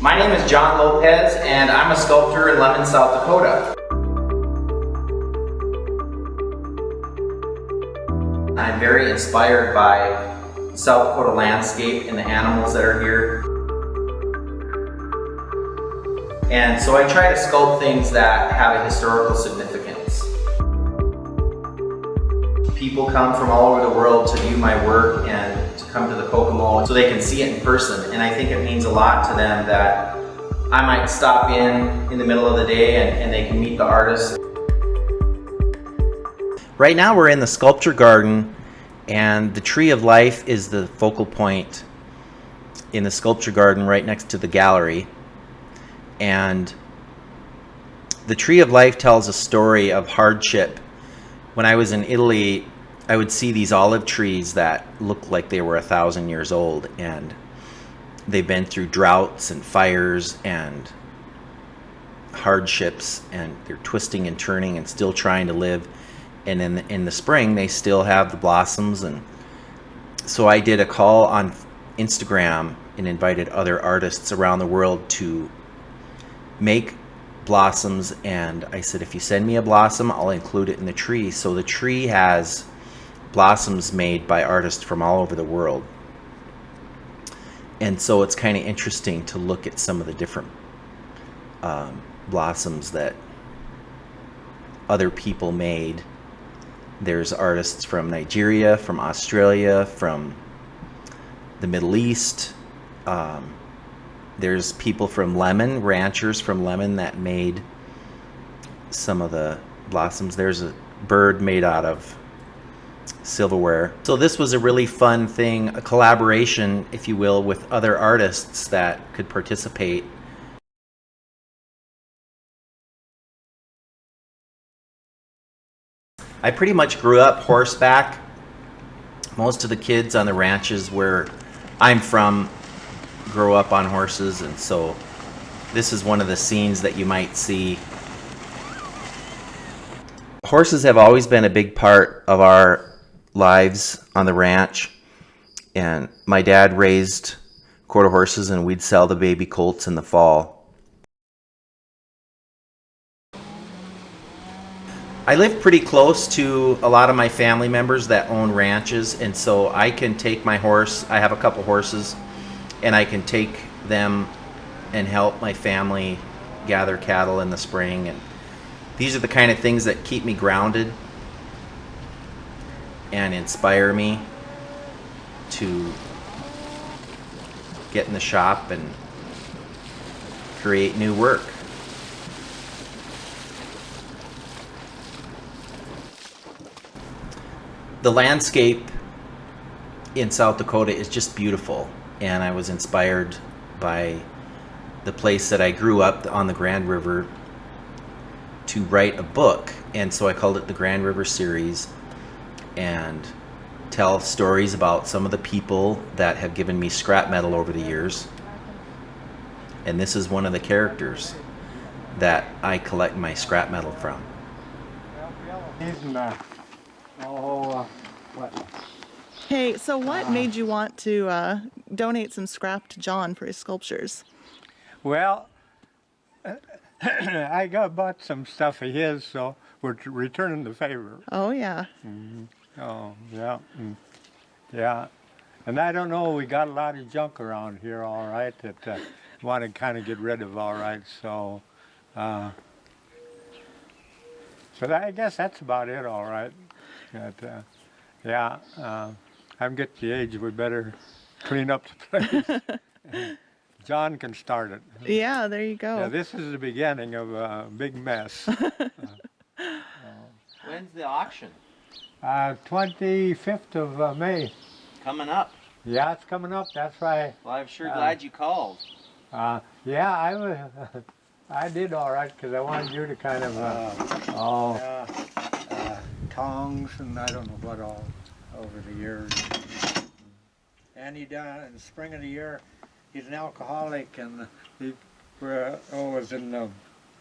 My name is John Lopez, and I'm a sculptor in Lemon, South Dakota. I'm very inspired by South Dakota landscape and the animals that are here. And so I try to sculpt things that have a historical significance. People come from all over the world to view my work and to come to the Kokomo so they can see it in person. And I think it means a lot to them that I might stop in the middle of the day and they can meet the artist. Right now we're in the sculpture garden, and the Tree of Life is the focal point in the sculpture garden right next to the gallery. And the Tree of Life tells a story of hardship. When I was in Italy, I would see these olive trees that looked like they were 1,000 years old, and they've been through droughts and fires and hardships, and they're twisting and turning and still trying to live. And in the spring, they still have the blossoms. And so I did a call on Instagram and invited other artists around the world to make blossoms, and I said, if you send me a blossom, I'll include it in the tree. So the tree has blossoms made by artists from all over the world. And so it's kind of interesting to look at some of the different blossoms that other people made. There's artists from Nigeria, from Australia, from the Middle East. There's people from Lemon, ranchers from Lemon, that made some of the blossoms. There's a bird made out of silverware. So this was a really fun thing, a collaboration, if you will, with other artists that could participate. I pretty much grew up horseback. Most of the kids on the ranches where I'm from grow up on horses, and so this is one of the scenes that you might see. Horses have always been a big part of our lives on the ranch, and my dad raised quarter horses, and we'd sell the baby colts in the fall. I live pretty close to a lot of my family members that own ranches, and so I can take my horse, I have a couple horses, and I can take them and help my family gather cattle in the spring. And these are the kind of things that keep me grounded and inspire me to get in the shop and create new work. The landscape in South Dakota is just beautiful, and I was inspired by the place that I grew up on the Grand River to write a book, and so I called it the Grand River Series, and tell stories about some of the people that have given me scrap metal over the years. And this is one of the characters that I collect my scrap metal from. Hey, so what made you want to donate some scrap to John for his sculptures? Well, I bought some stuff of his, so we're returning the favor. Oh, yeah. Mm-hmm. Oh, yeah. Yeah. And I don't know, we got a lot of junk around here, all right, that want to kind of get rid of, all right. So, I guess that's about it, all right. But, yeah, I'm getting the age we better clean up the place. John can start it. Yeah, there you go. Yeah, this is the beginning of a big mess. When's the auction? 25th of May. Coming up. Yeah, it's coming up. That's right. Well, I'm sure glad you called. Yeah, I did all right because I wanted you to kind of tongs and I don't know what all over the years. And he done in the spring of the year. He's an alcoholic, and he was in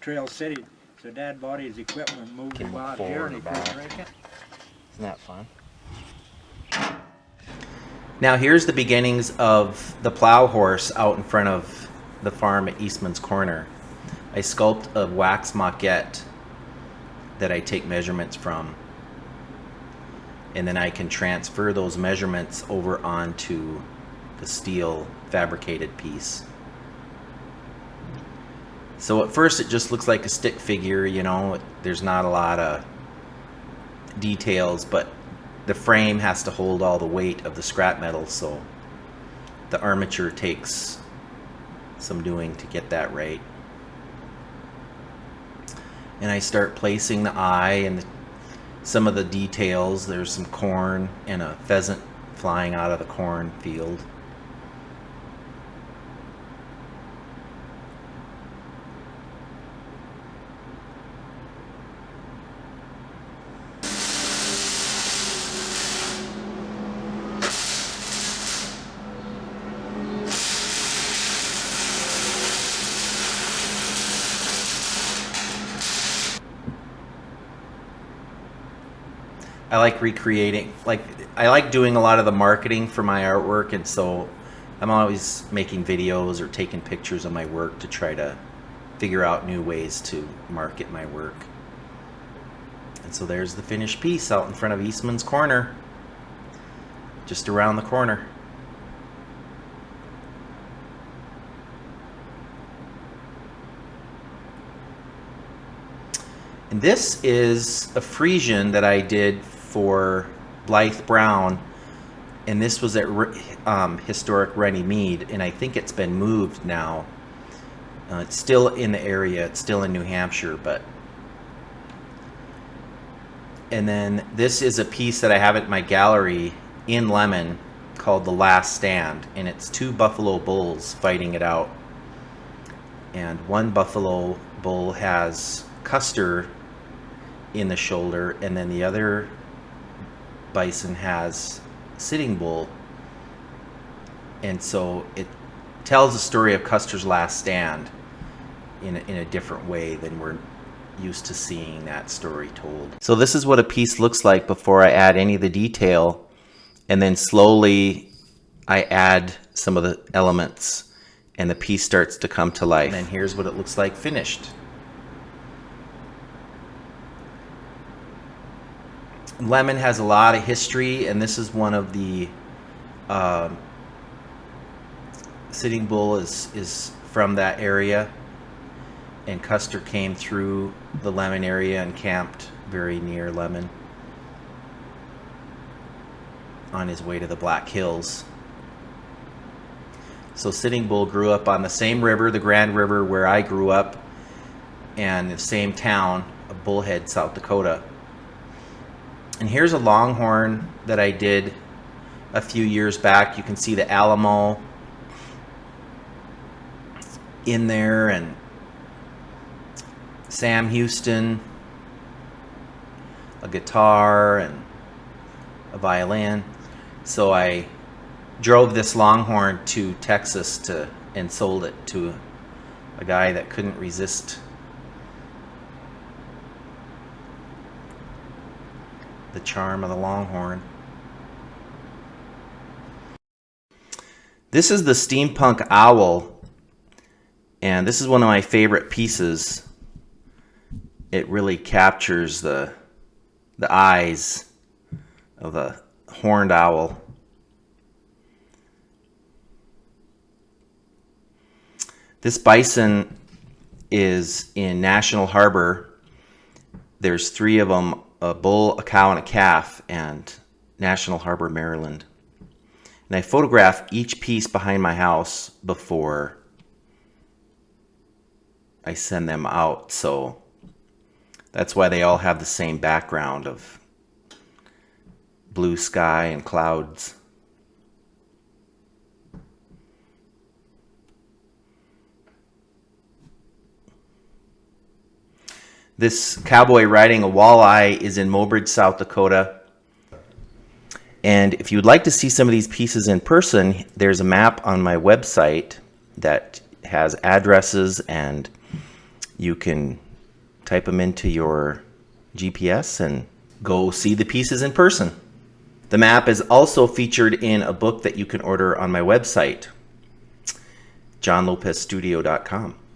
Trail City. So Dad bought his equipment and moved him out here, and he couldn't drink it. Isn't that fun? Now here's the beginnings of the plow horse out in front of the farm at Eastman's Corner, I sculpt a wax maquette that I take measurements from, and then I can transfer those measurements over onto the steel fabricated piece. So at first it just looks like a stick figure, you know, there's not a lot of details, but the frame has to hold all the weight of the scrap metal, so the armature takes some doing to get that right. And I start placing the eye and some of the details. There's some corn and a pheasant flying out of the corn field. I like recreating, I like doing a lot of the marketing for my artwork, and so I'm always making videos or taking pictures of my work to try to figure out new ways to market my work. And so there's the finished piece out in front of Eastman's Corner, just around the corner. And this is a Frisian that I did for Blythe Brown, and this was at historic Runnymede, and I think it's been moved now. It's still in the area, it's still in New Hampshire, but. And then this is a piece that I have at my gallery in Lemon called The Last Stand, and it's two buffalo bulls fighting it out. And one buffalo bull has Custer in the shoulder, and then the other bison has Sitting Bull. And so it tells the story of Custer's last stand in a different way than we're used to seeing that story told. So this is what a piece looks like before I add any of the detail, and then slowly I add some of the elements and the piece starts to come to life. And then here's what it looks like finished. Lemon has a lot of history, and this is one of the Sitting Bull is from that area, and Custer came through the Lemon area and camped very near Lemon on his way to the Black Hills. So Sitting Bull grew up on the same river, the Grand River, where I grew up, and the same town of Bullhead, South Dakota. And here's a longhorn that I did a few years back. You can see the Alamo in there, and Sam Houston, a guitar and a violin. So I drove this longhorn to Texas and sold it to a guy that couldn't resist the charm of the longhorn. This is the steampunk owl, and this is one of my favorite pieces. It really captures the eyes of the horned owl. This bison is in National Harbor. There's 3 of them, a bull, a cow, and a calf, and National Harbor, Maryland. And I photograph each piece behind my house before I send them out, so that's why they all have the same background of blue sky and clouds. This cowboy riding a walleye is in Mobridge, South Dakota. And if you'd like to see some of these pieces in person, there's a map on my website that has addresses, and you can type them into your GPS and go see the pieces in person. The map is also featured in a book that you can order on my website. johnlopezstudio.com.